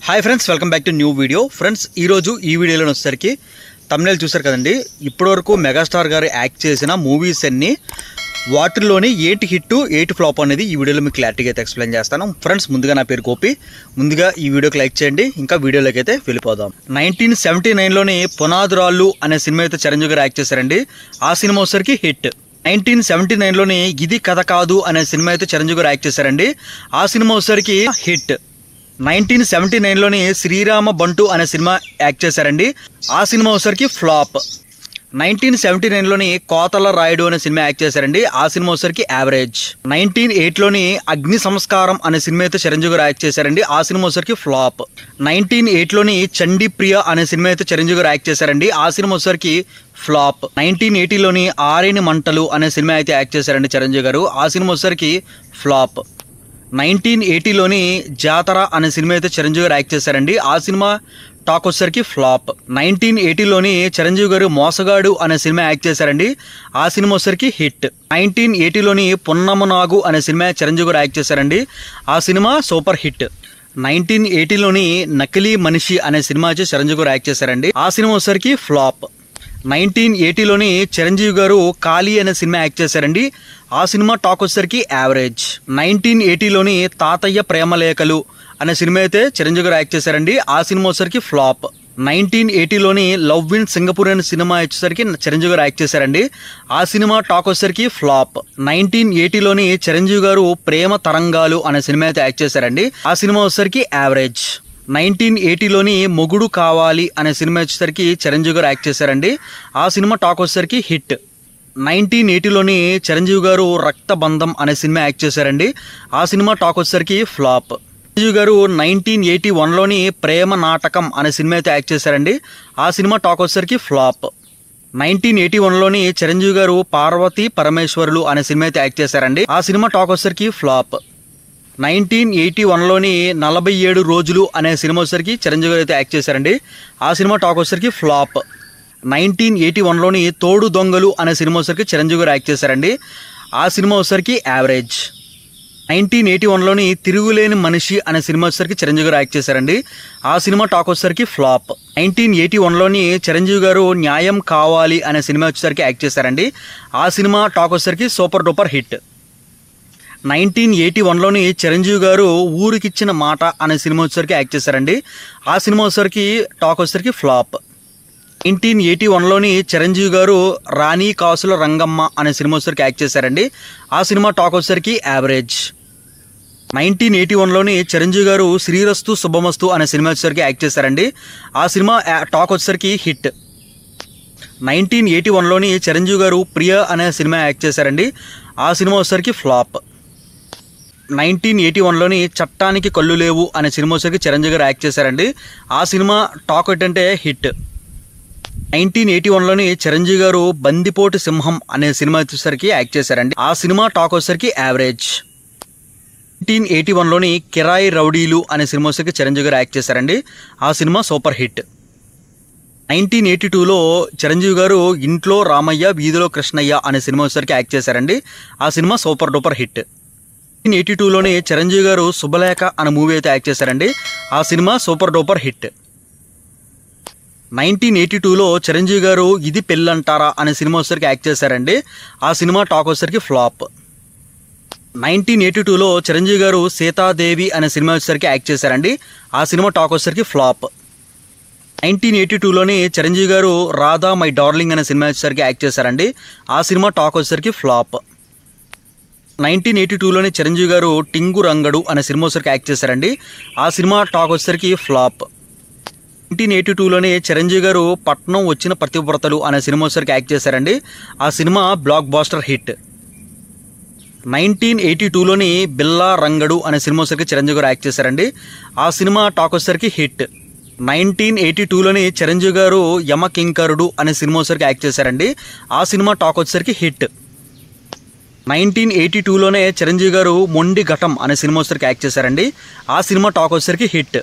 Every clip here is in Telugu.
Hi friends, welcome back to new video. Friends, ఈరోజు ఈ వీడియోలో వచ్చేసరికి తమ్నెల్ చూసారు కదండి. ఇప్పటివరకు మెగాస్టార్ గారు యాక్ట్ చేసిన మూవీస్ అన్ని వాటిల్లోని ఏంటి హిట్ ఏంటి ఫ్లాప్ అనేది ఈ వీడియోలో మీకు క్లారిటీగా అయితే ఎక్స్ప్లెయిన్ చేస్తాను. ఫ్రెండ్స్, ముందుగా నా పేరు గోపి. ముందుగా ఈ వీడియోకి లైక్ చేయండి. ఇంకా వీడియోలోకి అయితే వెళ్ళిపోదాం. 1979లోని పునాదురాళ్ళు అనే సినిమా అయితే చిరంజీవి గారు యాక్ట్ చేశారండి. ఆ సినిమా వచ్చేసరికి హిట్. 1979లోని ఇది కథ కాదు అనే సినిమా అయితే చిరంజీవి గారు యాక్ట్ చేశారండి. ఆ సినిమా వచ్చేసరికి హిట్. 1979లోని శ్రీరామ బంటు అనే సినిమా యాక్ట్ చేశారండి. ఆ సినిమా వచ్చేసరికి ఫ్లాప్. 1979లోని కోతల రాయుడు అనే సినిమా యాక్ట్ చేశారండి. ఆ సినిమా వచ్చేసరికి యావరేజ్. 1980లోని అగ్ని సంస్కారం అనే సినిమా అయితే చిరంజీవి గారు యాక్ట్ చేశారండి. ఆ సినిమా వచ్చేసరికి ఫ్లాప్. 1980లోని చండీ ప్రియ అనే సినిమా అయితే చిరంజీవి గారు యాక్ట్ చేశారండి. ఆ సినిమా వచ్చేసరికి ఫ్లాప్. 1980లోని ఆరేని మంటలు అనే సినిమా అయితే యాక్ట్ చేశారండి చిరంజీవి గారు. ఆ సినిమా వచ్చేసరికి ఫ్లాప్. 1980లోని జాతర అనే సినిమా అయితే చిరంజీవి గారు యాక్ట్ చేశారండి. ఆ సినిమా టాక్ వచ్చేసరికి ఫ్లాప్. 1980లోని చిరంజీవి గారు మోసగాడు అనే సినిమా యాక్ట్ చేశారండి. ఆ సినిమా వచ్చేసరికి హిట్. 1980లోని పున్నమ నాగు అనే సినిమా చిరంజీవి గారు యాక్ట్ చేశారండి. ఆ సినిమా సూపర్ హిట్. 1980లోని నకిలీ మనిషి అనే సినిమా వచ్చి చిరంజీవి గారు యాక్ట్ చేశారండి. ఆ సినిమా వచ్చేసరికి ఫ్లాప్. 1980లోని చిరంజీవి గారు కాళీ అనే సినిమా యాక్ట్ చేశారండి. ఆ సినిమా టాక్ వచ్చేసరికి యావరేజ్. 1980లోని తాతయ్య ప్రేమలేఖలు అనే సినిమా అయితే చిరంజీవి గారు యాక్ట్ చేశారండి. ఆ సినిమా వచ్చేసరికి ఫ్లాప్. 1980లోని లవ్ ఇన్ సింగపూర్ అనే సినిమా వచ్చేసరికి చిరంజీవి గారు యాక్ట్ చేశారండి. ఆ సినిమా టాక్ వచ్చేసరికి ఫ్లాప్. 1980లోని చిరంజీవి గారు ప్రేమ తరంగాలు అనే సినిమా అయితే యాక్ట్ చేశారండి. ఆ సినిమా వచ్చేసరికి యావరేజ్. 1980లోని మొగుడు కావాలి అనే సినిమా వచ్చేసరికి చిరంజీవి గారు యాక్ట్ చేశారండి. ఆ సినిమా టాక్ వచ్చేసరికి హిట్. 1980లోని చిరంజీవి గారు రక్తబంధం అనే సినిమా యాక్ట్ చేశారండి. ఆ సినిమా టాక్ వచ్చేసరికి ఫ్లాప్. చిరంజీవి గారు 1981లోని ప్రేమ నాటకం అనే సినిమా అయితే యాక్ట్ చేశారండి. ఆ సినిమా టాక్ వచ్చేసరికి ఫ్లాప్. 1981లోని చిరంజీవి గారు పార్వతీ పరమేశ్వరులు అనే సినిమా అయితే యాక్ట్ చేశారండి. ఆ సినిమా టాక్ వచ్చేసరికి ఫ్లాప్. 1981లోని 47 రోజులు అనే సినిమా వచ్చేసరికి చిరంజీవి గారు అయితే యాక్ట్ చేశారండి. ఆ సినిమా టాక్ వచ్చేసరికి ఫ్లాప్. 1981లోని తోడు దొంగలు అనే సినిమా వచ్చేసరికి చిరంజీవి గారు యాక్ట్ చేశారండి. ఆ సినిమా వచ్చేసరికి యావరేజ్. 1981లోని తిరుగులేని మనిషి అనే సినిమా వచ్చేసరికి చిరంజీవి గారు యాక్ట్ చేశారండి. ఆ సినిమా టాక్ వచ్చేసరికి ఫ్లాప్. 1981లోని చిరంజీవి గారు న్యాయం కావాలి అనే సినిమా వచ్చేసరికి యాక్ట్ చేశారండి. ఆ సినిమా టాక్ వచ్చేసరికి సూపర్ డూపర్ హిట్. 1981లోని చిరంజీవి గారు ఊరికిచ్చిన మాట అనే సినిమా వచ్చేసరికి యాక్ట్ చేశారండి. ఆ సినిమా వచ్చేసరికి టాక్ వచ్చేసరికి ఫ్లాప్. 1981లోని చిరంజీవి గారు రాణి కాసుల రంగమ్మ అనే సినిమా వచ్చేసరికి యాక్ట్ చేశారండి. ఆ సినిమా టాక్ వచ్చేసరికి యావరేజ్. 1981లోని చిరంజీవి గారు శ్రీరస్తు శుభమస్తు అనే సినిమా వచ్చేసరికి యాక్ట్ చేశారండి. ఆ సినిమా టాక్ వచ్చేసరికి హిట్. 1981లోని చిరంజీవి గారు ప్రియ అనే సినిమా యాక్ట్ చేశారండి. ఆ సినిమా వచ్చేసరికి ఫ్లాప్. 1981లోని చట్టానికి కళ్ళు లేవు అనే సినిమా వచ్చేసరికి చిరంజీవి గారు యాక్ట్ చేశారండి. ఆ సినిమా టాక్ ఏంటంటే హిట్. 1981లోని చిరంజీవి గారు బందిపోటు సింహం అనే సినిమా వచ్చేసరికి యాక్ట్ చేశారండి. ఆ సినిమా టాక్ వచ్చేసరికి యావరేజ్. 1981లోని కిరాయి రౌడీలు అనే సినిమా వచ్చేసరికి చిరంజీవి గారు యాక్ట్ చేశారండి. ఆ సినిమా సూపర్ హిట్. 1982లో చిరంజీవి గారు ఇంట్లో రామయ్య వీధిలో కృష్ణయ్య అనే సినిమా వచ్చేసరికి యాక్ట్ చేశారండి. ఆ సినిమా సూపర్ డూపర్ హిట్. 1982లోని చిరంజీవి గారు శుభలేఖ అనే మూవీ అయితే యాక్ట్ చేశారండి. ఆ సినిమా సూపర్ డూపర్ హిట్. 1982లో చిరంజీవి గారు ఇది పెళ్ళంటారా అనే సినిమా వచ్చేసరికి యాక్ట్ చేశారండి. ఆ సినిమా టాక్ వచ్చేసరికి ఫ్లాప్. 1982లో చిరంజీవి గారు సీతాదేవి అనే సినిమా వచ్చేసరికి యాక్ట్ చేశారండి. ఆ సినిమా టాక్ వచ్చేసరికి ఫ్లాప్. 1982లోని చిరంజీవి గారు రాధా మై డార్లింగ్ అనే సినిమా వచ్చేసరికి యాక్ట్ చేశారండి. ఆ సినిమా టాక్ వచ్చేసరికి ఫ్లాప్. 1982లోని చిరంజీవి గారు టింగు రంగడు అనే సినిమా వచ్చేసరికి యాక్ట్ చేశారండి. ఆ సినిమా టాక్ వచ్చేసరికి ఫ్లాప్. 1982లోని చిరంజీవి గారు పట్నం వచ్చిన పతివ్రతలు అనే సినిమా వచ్చేసరికి యాక్ట్ చేశారండి. ఆ సినిమా బ్లాక్ బాస్టర్ హిట్. 1982లోని బిల్లా రంగడు అనే సినిమా వచ్చేసరికి చిరంజీవి గారు యాక్ట్ చేశారండి. ఆ సినిమా టాక్ వచ్చేసరికి హిట్. 1982లోని చిరంజీవి గారు యమకింకరుడు అనే సినిమా వచ్చేసరికి యాక్ట్ చేశారండి. ఆ సినిమా టాక్ వచ్చేసరికి హిట్. 1982లోనే చిరంజీవి గారు మొండి ఘటం అనే సినిమా వచ్చేసరికి యాక్ట్ చేశారండి. ఆ సినిమా టాక్ వచ్చేసరికి హిట్.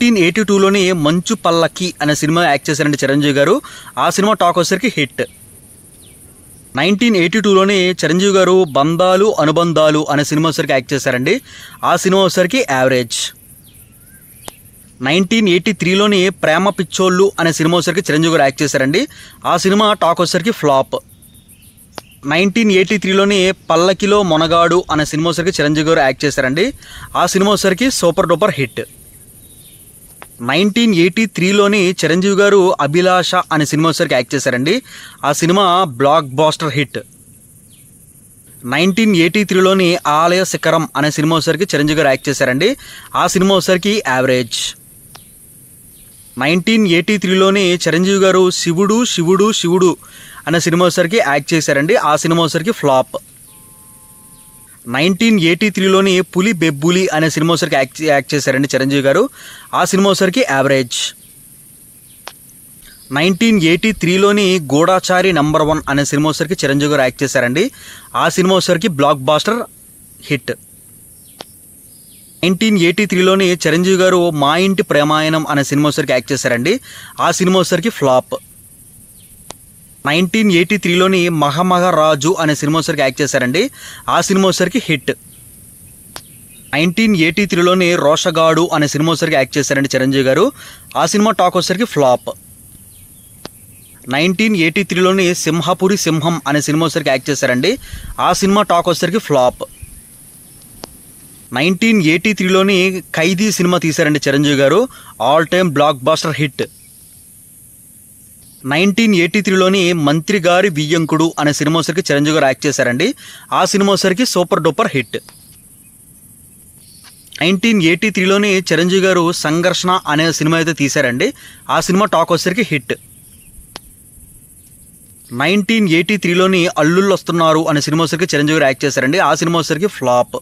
1982లోని మంచు పల్లకి అనే సినిమా యాక్ట్ చేశారండి చిరంజీవి గారు. ఆ సినిమా టాక్ వచ్చేసరికి హిట్. 1982లోని చిరంజీవి గారు బంధాలు అనుబంధాలు అనే సినిమా వచ్చేసరికి యాక్ట్ చేశారండి. ఆ సినిమా వచ్చేసరికి యావరేజ్. 1983లోని ప్రేమ పిచ్చోళ్ళు అనే సినిమా వచ్చేసరికి చిరంజీవి గారు యాక్ట్ చేశారండి. ఆ సినిమా టాక్ వచ్చేసరికి ఫ్లాప్. 1983లోని పల్లకిలో మొనగాడు అనే సినిమా వచ్చేసరికి చిరంజీవి గారు యాక్ట్ చేశారండి. ఆ సినిమా వచ్చేసరికి సూపర్ డూపర్ హిట్. 1983లోని చిరంజీవి గారు అభిలాష అనే సినిమా వచ్చేసరికి యాక్ట్ చేశారండి. ఆ సినిమా బ్లాక్ బాస్టర్ హిట్. 1983లోని ఆలయ శిఖరం అనే సినిమా వచ్చేసరికి చిరంజీవి గారు యాక్ట్ చేశారండి. ఆ సినిమా వచ్చేసరికి యావరేజ్. 1983లోని చిరంజీవి గారు శివుడు శివుడు శివుడు అనే సినిమా వచ్చేసరికి యాక్ట్ చేశారండి. ఆ సినిమా వచ్చేసరికి ఫ్లాప్. 1983లోని పులి బెబ్బులి అనే సినిమా వచ్చేసరికి యాక్ట్ చేశారండి చిరంజీవి గారు. ఆ సినిమా వచ్చేసరికి యావరేజ్. 1983లోని గూఢాచారి నంబర్ 1 అనే సినిమా వచ్చేసరికి చిరంజీవి గారు యాక్ట్ చేశారండి. ఆ సినిమా వచ్చేసరికి బ్లాక్ బాస్టర్ హిట్. 1983లోని చిరంజీవి గారు మా ఇంటి ప్రేమాయణం అనే సినిమా వచ్చేసరికి యాక్ట్ చేశారండి. ఆ సినిమా వచ్చేసరికి ఫ్లాప్. 1983లోని మహమహరాజు అనే సినిమా వచ్చేసరికి యాక్ట్ చేశారండి. ఆ సినిమా వచ్చేసరికి హిట్. 1983లోని రోషగాడు అనే సినిమా వచ్చేసరికి యాక్ట్ చేశారండి చిరంజీవి గారు. ఆ సినిమా టాక్ వచ్చేసరికి ఫ్లాప్. 1983లోని సింహపురి సింహం అనే సినిమా వచ్చేసరికి యాక్ట్ చేశారండి. ఆ సినిమా టాక్ వచ్చేసరికి ఫ్లాప్. 1983లోని ఖైదీ సినిమా తీశారండి Chiranjeevi garu. All time blockbuster hit. 1983లోని మంత్రి గారి వియ్యంకుడు అనే సినిమా వచ్చరికి చిరంజీవి గారు యాక్ట్ చేశారండి. ఆ సినిమా వచ్చరికి సూపర్ డూపర్ హిట్. 1983లోని చిరంజీవి గారు సంఘర్షణ అనే సినిమా అయితే తీశారండి. ఆ సినిమా టాక్ వచ్చరికి హిట్. 1983లోని అల్లుళ్ళు వస్తున్నారు అనే సినిమా వచ్చరికి చిరంజీవి గారు యాక్ట్ చేశారండి. ఆ సినిమా వచ్చరికి ఫ్లాప్.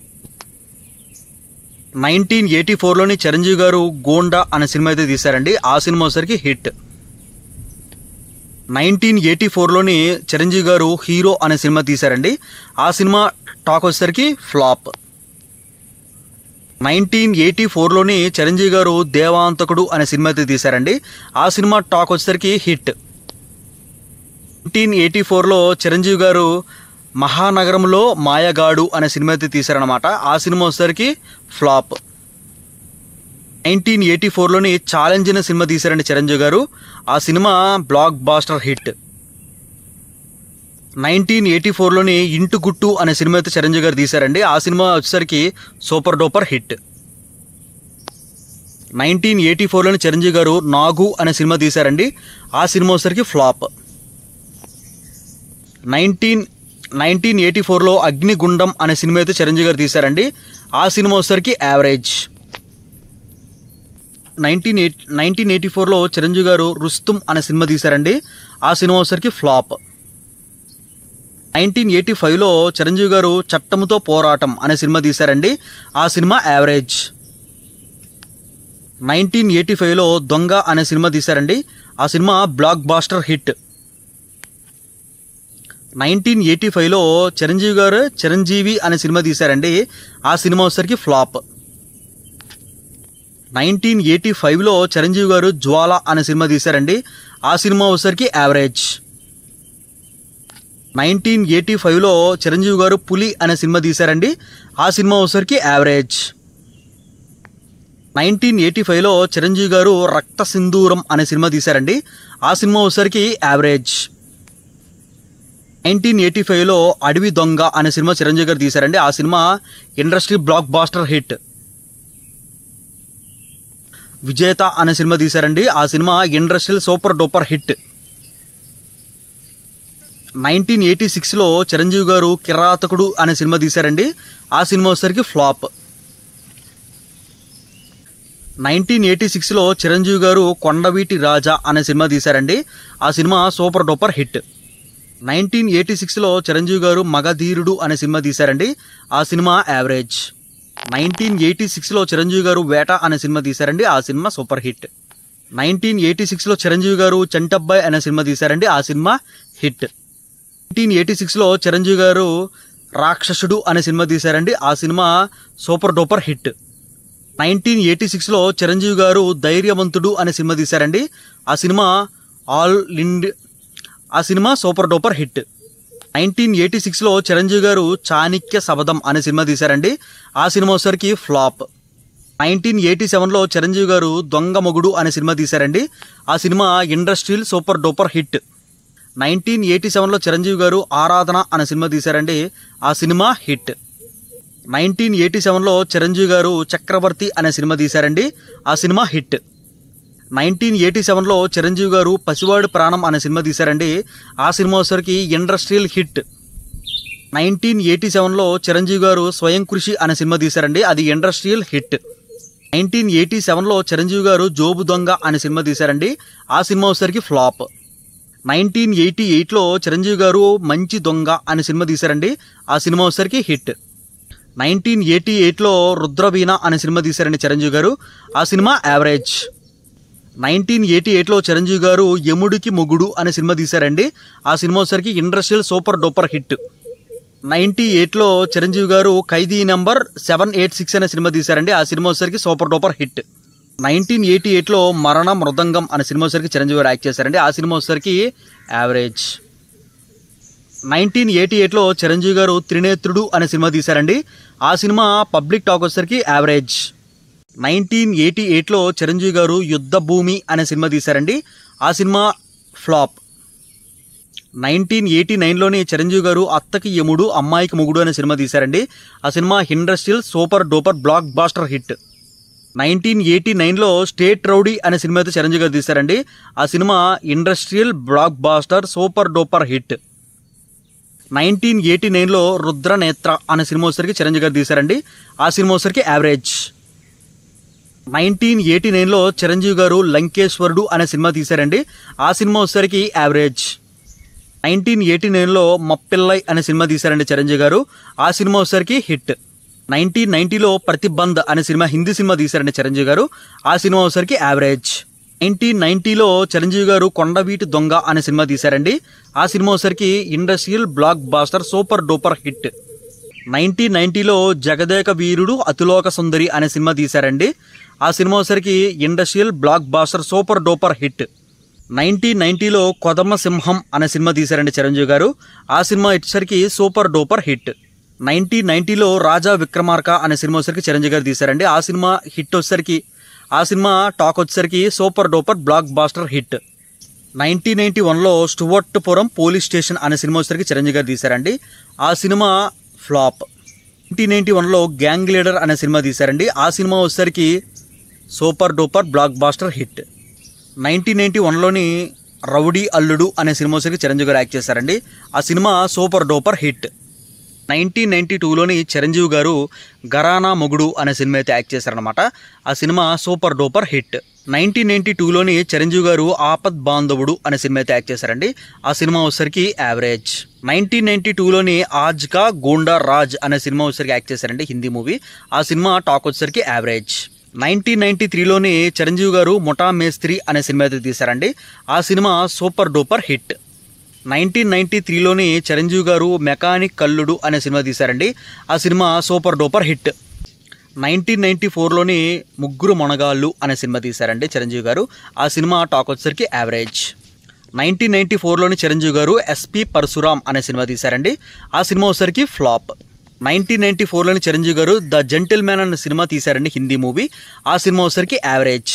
1984లోని చిరంజీవి గారు గోండా అనే సినిమా అయితే తీశారండి. ఆ సినిమా వచ్చరికి హిట్. 1984లోని చిరంజీవి గారు హీరో అనే సినిమా తీశారండి. ఆ సినిమా టాక్ వచ్చేసరికి ఫ్లాప్. 1984లోని చిరంజీవి గారు దేవాంతకుడు అనే సినిమా అయితే తీశారండి. ఆ సినిమా టాక్ వచ్చేసరికి హిట్. 1984లో చిరంజీవి గారు మహానగరంలో మాయగాడు అనే సినిమా అయితే తీశారనమాట. ఆ సినిమా వచ్చేసరికి ఫ్లాప్. 1984లోని ఛాలెంజ్ అనే సినిమా తీశారండి చిరంజీవి గారు. ఆ సినిమా బ్లాక్ బాస్టర్ హిట్. 1984లోని ఇంటు గుట్టు అనే సినిమా అయితే చిరంజీవి గారు తీశారండి. ఆ సినిమా వచ్చేసరికి సూపర్ డూపర్ హిట్. 1984లోని చిరంజీవి గారు నాగు అనే సినిమా తీశారండి. ఆ సినిమా వచ్చేసరికి ఫ్లాప్. 1984లో అగ్నిగుండం అనే సినిమా అయితే చిరంజీవి గారు తీశారండి. ఆ సినిమా వచ్చేసరికి యావరేజ్. 1984లో చిరంజీవి గారు రుస్తుం అనే సినిమా తీశారండి. ఆ సినిమా వచ్చేసరికి ఫ్లాప్. 1985లో చిరంజీవి గారు చట్టముతో పోరాటం అనే సినిమా తీశారండి. ఆ సినిమా యావరేజ్. 1985లో దొంగ అనే సినిమా తీశారండి. ఆ సినిమా బ్లాక్ బాస్టర్ హిట్. 1985లో చిరంజీవి గారు చిరంజీవి అనే సినిమా తీశారండి. ఆ సినిమా వచ్చేసరికి ఫ్లాప్. 1985లో చిరంజీవి గారు జ్వాల అనే సినిమా తీశారండి. ఆ సినిమా వచ్చేసరికి యావరేజ్. 1985లో చిరంజీవి గారు పులి అనే సినిమా తీశారండి. ఆ సినిమా వచ్చేసరికి యావరేజ్. 1985లో చిరంజీవి గారు రక్త సింధూరం అనే సినిమా తీశారండి. ఆ సినిమా వచ్చేసరికి యావరేజ్. 1985లో అడవి దొంగ అనే సినిమా చిరంజీవి గారు తీశారండి. ఆ సినిమా industry blockbuster hit. Vijetha అనే సినిమా తీశారండి. ఆ సినిమా ఇండస్ట్రియల్ సూపర్ డూపర్ హిట్. 1986లో చిరంజీవి గారు కిరాతకుడు అనే సినిమా తీశారండి. ఆ సినిమా వచ్చేసరికి ఫ్లాప్. 1986లో చిరంజీవి గారు కొండవీటి రాజా అనే సినిమా తీశారండి. ఆ సినిమా సూపర్ డూపర్ హిట్. 1986లో చిరంజీవి గారు మగధీరుడు అనే సినిమా తీశారండి. ఆ సినిమా యావరేజ్. 1986లో చిరంజీవి గారు వేట అనే సినిమా తీశారండి. ఆ సినిమా సూపర్ హిట్. 1986లో చిరంజీవి గారు చంటబ్బాయ్ అనే సినిమా తీశారండి. ఆ సినిమా హిట్. 1986లో చిరంజీవి గారు రాక్షసుడు అనే సినిమా తీశారండి. ఆ సినిమా సూపర్ డూపర్ హిట్. 1986లో చిరంజీవి గారు ధైర్యవంతుడు అనే సినిమా తీశారండి. ఆ సినిమా సూపర్ డూపర్ హిట్. 1986లో చిరంజీవి గారు చాణక్య శబదం అనే సినిమా తీశారండి. ఆ సినిమా వచ్చేసరికి ఫ్లాప్. 1987లో చిరంజీవి గారు దొంగ మొగుడు అనే సినిమా తీశారండి. ఆ సినిమా ఇండస్ట్రియల్ సూపర్ డూపర్ హిట్. 1987లో చిరంజీవి గారు ఆరాధన అనే సినిమా తీశారండి. ఆ సినిమా హిట్. 1987లో చిరంజీవి గారు చక్రవర్తి అనే సినిమా తీశారండి. ఆ సినిమా హిట్. 1987లో చిరంజీవి గారు పసివాడి ప్రాణం అనే సినిమా తీశారండి. ఆ సినిమా వచ్చేసరికి ఇండస్ట్రియల్ హిట్. 1987లో చిరంజీవి గారు స్వయం కృషి అనే సినిమా తీశారండి. అది ఇండస్ట్రియల్ హిట్. 1987లో చిరంజీవి గారు జోబు దొంగ అనే సినిమా తీశారండి. ఆ సినిమా వచ్చేసరికి ఫ్లాప్. 1988లో చిరంజీవి గారు మంచి దొంగ అనే సినిమా తీశారండి. ఆ సినిమా వచ్చేసరికి హిట్. 1988లో రుద్రవీణ అనే సినిమా తీశారండి చిరంజీవి గారు. ఆ సినిమా యావరేజ్. 1988లో చిరంజీవి గారు యముడికి మొగుడు అనే సినిమా తీశారండి. ఆ సినిమా వచ్చేసరికి ఇండస్ట్రియల్ సూపర్ డూపర్ హిట్. 98లో చిరంజీవి గారు ఖైదీ నంబర్ 786 అనే సినిమా తీశారండి. ఆ సినిమా వచ్చేసరికి సూపర్ డూపర్ హిట్. 1988లో మరణ మృదంగం అనే సినిమా వచ్చేసరికి చిరంజీవి గారు యాక్ట్ చేశారండి. ఆ సినిమా వచ్చేసరికి యావరేజ్. 1988లో చిరంజీవి గారు త్రినేత్రుడు అనే సినిమా తీశారండి. ఆ సినిమా పబ్లిక్ టాక్ వచ్చేసరికి యావరేజ్. 1988లో చిరంజీవి గారు యుద్ధ భూమి అనే సినిమా తీశారండి. ఆ సినిమా ఫ్లాప్. 1989లోని చిరంజీవి గారు అత్తకి యముడు అమ్మాయికి మొగుడు అనే సినిమా తీశారండి. ఆ సినిమా industrial super duper blockbuster hit. 1989లో స్టేట్ రౌడీ అనే సినిమా అయితే చిరంజీవి గారు తీశారండి. ఆ సినిమా industrial blockbuster super duper hit. 1989లో రుద్రనేత్ర అనే సినిమా వచ్చేసరికి చిరంజీవి గారు తీశారండి. ఆ సినిమా వచ్చేసరికి యావరేజ్. 1989లో చిరంజీవి గారు లంకేశ్వరుడు అనే సినిమా తీశారండి. ఆ సినిమా వచ్చేసరికి యావరేజ్. 1989లో మప్పిల్లై అనే సినిమా తీశారండి చిరంజీవి గారు. ఆ సినిమా వచ్చేసరికి హిట్. 1990లో ప్రతిబంధ్ అనే సినిమా హిందీ సినిమా తీశారండి చిరంజీవి గారు. ఆ సినిమా వచ్చేసరికి యావరేజ్. 1990లో చిరంజీవి గారు కొండవీటి దొంగ అనే సినిమా తీశారండి. ఆ సినిమా వచ్చేసరికి industrial blockbuster super duper hit. 1990లో జగదేక వీరుడు అతిలోక సుందరి అనే సినిమా తీశారండి. ఆ సినిమా వచ్చేసరికి industrial blockbuster super duper hit. 1990లో కొదమ సింహం అనే సినిమా తీశారండి చిరంజీవి గారు. ఆ సినిమా వచ్చేసరికి సూపర్ డూపర్ హిట్. 1990లో రాజా విక్రమార్క అనే సినిమా వచ్చేసరికి చిరంజీవి గారు తీశారండి. ఆ సినిమా హిట్ వచ్చేసరికి ఆ సినిమా టాక్ వచ్చేసరికి super duper blockbuster hit. 1991లో స్టువర్ట్పురం పోలీస్ స్టేషన్ అనే సినిమా వచ్చేసరికి చిరంజీవి గారు తీశారండి. ఆ సినిమా ఫ్లాప్. 1991లో గ్యాంగ్ లీడర్ అనే సినిమా తీశారండి. ఆ సినిమా వచ్చేసరికి super duper blockbuster hit. 1991లోని రౌడీ అల్లుడు అనే సినిమా వచ్చేసరికి చిరంజీవి గారు యాక్ట్ చేశారండి. ఆ సినిమా సూపర్ డూపర్ హిట్. 1992లోని చిరంజీవి గారు గరానా మొగుడు అనే సినిమా అయితే యాక్ట్ చేశారనమాట. ఆ సినిమా సూపర్ డూపర్ హిట్. 1992లోని చిరంజీవి గారు ఆపద్ బాంధవుడు అనే సినిమా అయితే యాక్ట్ చేశారండి. ఆ సినిమా వచ్చేసరికి యావరేజ్. 1992లోని ఆజ్ కా గూండా రాజ్ అనే సినిమా వచ్చేసరికి యాక్ట్ చేశారండి హిందీ మూవీ. ఆ సినిమా టాక్ వచ్చేసరికి యావరేజ్. 1993లోని చిరంజీవి గారు ముఠా మేస్త్రి అనే సినిమా అయితే తీశారండి. ఆ సినిమా సూపర్ డూపర్ హిట్. 1993లోని చిరంజీవి గారు మెకానిక్ కల్లుడు అనే సినిమా తీశారండి. ఆ సినిమా సూపర్ డూపర్ హిట్. 1994లోని ముగ్గురు మొనగాళ్ళు అనే సినిమా తీశారండి చిరంజీవి గారు. ఆ సినిమా టాక్ వచ్చేసరికి యావరేజ్. 1994లోని చిరంజీవి గారు ఎస్పి పరశురామ్ అనే సినిమా తీశారండి. ఆ సినిమా వచ్చేసరికి ఫ్లాప్. 1994లోని చిరంజీవి గారు ద జెంటిల్మ్యాన్ అనే సినిమా తీశారండి హిందీ మూవీ. ఆ సినిమా వచ్చేసరికి యావరేజ్.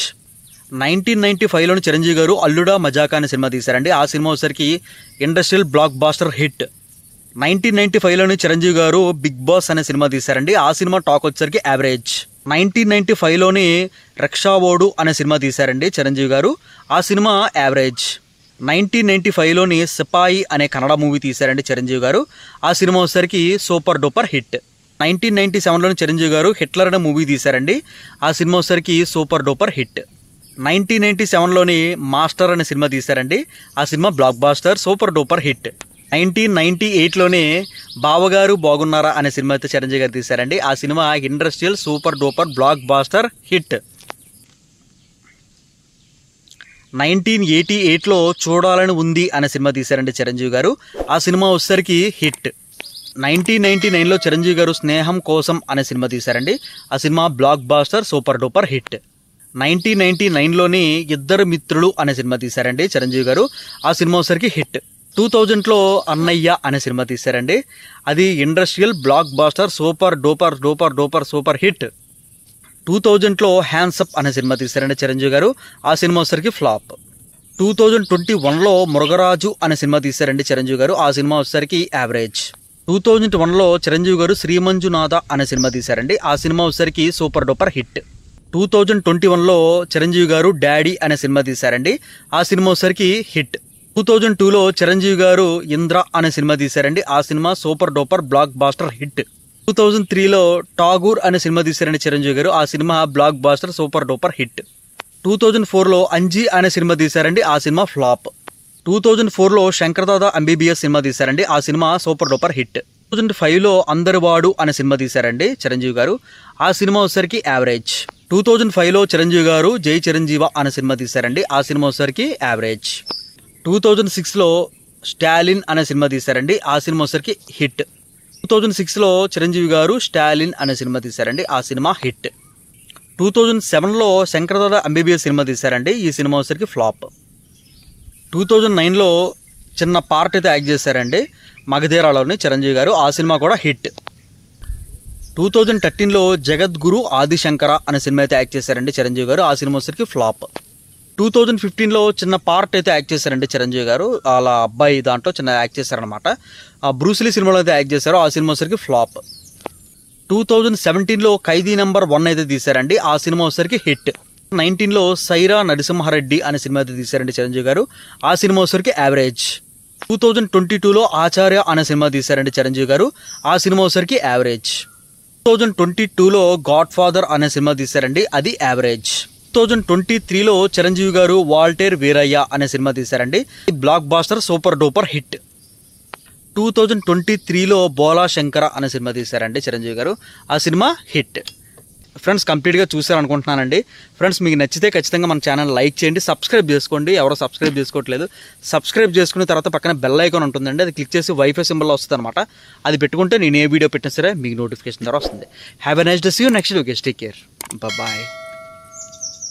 1995లోని చిరంజీవి గారు అల్లుడా మజాకా అనే సినిమా తీశారండి. ఆ సినిమా వచ్చేసరికి ఇండస్ట్రియల్ బ్లాక్ బాస్టర్ హిట్. 1995లోని చిరంజీవి గారు బిగ్ బాస్ అనే సినిమా తీశారండి. ఆ సినిమా టాక్ వచ్చేసరికి యావరేజ్. 1995లోని రక్షావోడు అనే సినిమా తీశారండి చిరంజీవి గారు. ఆ సినిమా యావరేజ్. 1995లోని సిపాయి అనే కన్నడ మూవీ తీశారండి చిరంజీవి గారు. ఆ సినిమా వచ్చేసరికి సూపర్ డూపర్ హిట్. 1997లోని చిరంజీవి గారు హిట్లర్ అనే మూవీ తీశారండి. ఆ సినిమా వచ్చేసరికి సూపర్ డూపర్ హిట్. 1997లోని మాస్టర్ అనే సినిమా తీశారండి. ఆ సినిమా blockbuster super duper hit. 1998లోనే బావగారు బాగున్నారా అనే సినిమా అయితే చిరంజీవి గారు తీశారండి. ఆ సినిమా industrial super duper blockbuster hit. 1988లో చూడాలని ఉంది అనే సినిమా తీశారండి చిరంజీవి గారు. ఆ సినిమా వచ్చేసరికి హిట్. 1999లో చిరంజీవి గారు స్నేహం కోసం అనే సినిమా తీశారండి. ఆ సినిమా blockbuster super duper hit. 1999లోని ఇద్దరు మిత్రులు అనే సినిమా తీశారండి చిరంజీవి గారు. ఆ సినిమా వచ్చేసరికి హిట్. 2000లో అన్నయ్య అనే సినిమా తీశారండి. అది industrial blockbuster super duper duper duper super hit. 2000లో హ్యాండ్సప్ అనే సినిమా తీశారండి చిరంజీవి గారు. ఆ సినిమా వచ్చేసరికి ఫ్లాప్. 2021లో మురుగరాజు అనే సినిమా తీశారండి చిరంజీవి గారు. ఆ సినిమా వచ్చేసరికి యావరేజ్. 2001లో చిరంజీవి గారు శ్రీమంజునాథ అనే సినిమా తీశారండి. ఆ సినిమా వచ్చేసరికి సూపర్ డూపర్ హిట్. 2021లో చిరంజీవి గారు డాడీ అనే సినిమా తీశారండి. ఆ సినిమా వచ్చేసరికి హిట్. 2002లో చిరంజీవి గారు ఇంద్ర అనే సినిమా తీశారండి. ఆ సినిమా super duper blockbuster hit. 2003లో ఠాగూర్ అనే సినిమా తీశారండి చిరంజీవి గారు. ఆ సినిమా blockbuster super duper hit. 2004లో అంజీ అనే సినిమా తీశారండి. ఆ సినిమా ఫ్లాప్. 2004లో శంకర్దాదా ఎంబీబీఎస్ సినిమా తీశారండి. ఆ సినిమా సూపర్ డూపర్ హిట్. 2005లో అందరివాడు అనే సినిమా తీశారండి చిరంజీవి గారు. ఆ సినిమా వచ్చేసరికి యావరేజ్. 2005లో చిరంజీవి గారు జై చిరంజీవ అనే సినిమా తీశారండి. ఆ సినిమా వచ్చేసరికి యావరేజ్. 2006లో స్టాలిన్ అనే సినిమా తీశారండి. ఆ సినిమా వచ్చేసరికి హిట్. 2006లో చిరంజీవి గారు స్టాలిన్ అనే సినిమా తీశారండి. ఆ సినిమా హిట్. 2007లో శంకర్దాదా ఎంబీబీఎస్ సినిమా తీశారండి. ఈ సినిమా వచ్చేసరికి ఫ్లాప్. 2009లో చిన్న పార్ట్ అయితే యాక్ట్ చేశారండి మగధీరాలోని చిరంజీవి గారు. ఆ సినిమా కూడా హిట్. 2013లో జగద్గురు ఆదిశంకర అనే సినిమా అయితే యాక్ట్ చేశారండి చిరంజీవి గారు. ఆ సినిమా వచ్చేసరికి ఫ్లాప్. 2015లో చిన్న పార్ట్ అయితే యాక్ట్ చేశారండి చిరంజీవి గారు. అలా అబ్బాయి దాంట్లో చిన్న యాక్ట్ చేశారనమాట. బ్రూస్లీ సినిమాలో అయితే యాక్ట్ చేశారు. ఆ సినిమా వచ్చేసరికి ఫ్లాప్. 2017లో ఖైదీ నెంబర్ 1 అయితే తీశారండి. ఆ సినిమా వచ్చేసరికి హిట్. 2019లో సైరా నరసింహారెడ్డి అనే సినిమా అయితే తీశారండి చిరంజీవి గారు. ఆ సినిమా వచ్చేసరికి యావరేజ్. 2022లో ఆచార్య అనే సినిమా తీశారండి చిరంజీవి గారు. ఆ సినిమా వచ్చేసరికి యావరేజ్. 2022లో గాడ్ ఫాదర్ అనే సినిమా తీశారండి. అది యావరేజ్. 2023లో చిరంజీవి గారు వాల్టేర్ వీరయ్య అనే సినిమా తీశారండి. Blockbuster super duper hit. 2023లో బోలా శంకర అనే సినిమా తీశారండి చిరంజీవి గారు. ఆ సినిమా హిట్. ఫ్రెండ్స్ కంప్లీట్గా చూసారనుకుంటున్నానండి. ఫ్రెండ్స్ మీకు నచ్చితే ఖచ్చితంగా మన ఛానల్ లైక్ చేయండి, సబ్స్క్రైబ్ చేసుకోండి. ఎవరో సబ్స్క్రైబ్ చేసుకోవట్లేదు. సబ్స్క్రైబ్ చేసుకున్న తర్వాత పక్కన బెల్ ఐకాన్ ఉంటుందండి. అది క్లిక్ చేసి వైఫై సింబల్ వస్తుంది అనమాట. అది పెట్టుకుంటే నేను ఏ వీడియో పెట్టినా సరే మీకు నోటిఫికేషన్ ద్వారా వస్తుంది. Have a nice day. See you next video. Take care. Bye.